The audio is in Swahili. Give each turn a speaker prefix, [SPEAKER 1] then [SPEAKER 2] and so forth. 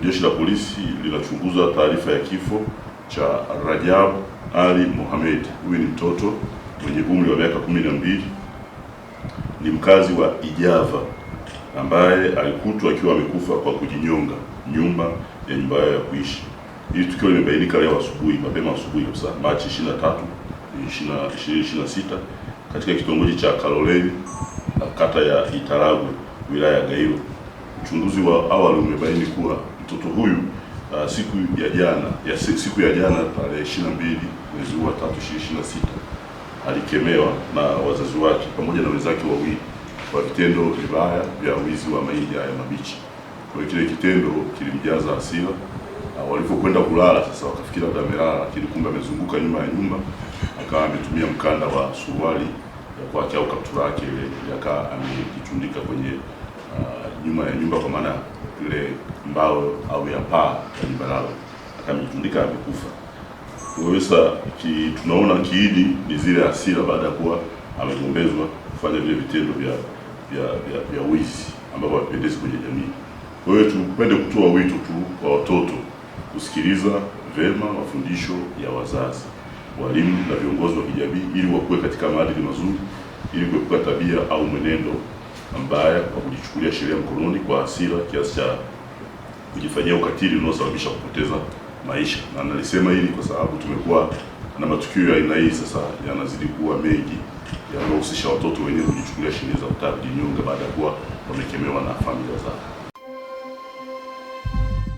[SPEAKER 1] jeshi la polisi linachunguza taarifa ya kifo cha Rajab Ali Mohamed. Huyu ni mtoto mwenye umri wa miaka 12, ni mkazi wa Ijava ambaye alikutwa akiwa amekufa kwa kujinyonga nyuma yao ya kuishi. Hili tukio limebainika leo asubuhi, mapema asubuhi kabisa, Machi 23, 2026 katika kitongoji cha Kaloleni, kata ya Itaragwe, wilaya ya Gairo. Uchunguzi wa awali umebaini kuwa mtoto huyu siku ya jana tarehe 22 mwezi wa 3 2026 alikemewa na wazazi wake pamoja na wenzake wawili kwa vitendo vibaya vya wizi wa mahindi haya mabichi. Kwa hiyo kile kitendo kilimjaza hasira, walipokwenda kulala sasa wakafikiri labda amelala, lakini kumbe amezunguka nyuma ya nyumba, akawa ametumia mkanda wa suruali ya kwake au kaptura yake ile, akawa amejichundika kwenye nyuma ya nyumba, kwa maana ile mbao au ya paa ya nyumba lao, akamjundika, amekufa. Kwa hiyo sasa tunaona kiini ni zile hasira baada ya kuwa amegombezwa kufanya vile vitendo vya wizi ambavyo havipendezi kwenye jamii. Kwa hiyo tupende kutoa wito tu kwa watoto kusikiliza vema mafundisho ya wazazi, walimu na viongozi wa kijamii, ili wakuwe katika maadili mazuri, ili kuepuka tabia au mwenendo mbaya kwa kujichukulia sheria mkononi kwa hasira kiasi cha kujifanyia ukatili unaosababisha kupoteza maisha. Na nalisema hili kwa sababu tumekuwa na matukio ya aina hii sasa yanazidi kuwa mengi, yanahusisha watoto wenyewe kujichukulia sheria za kutaka kujinyonga baada ya kuwa wamekemewa na familia zao.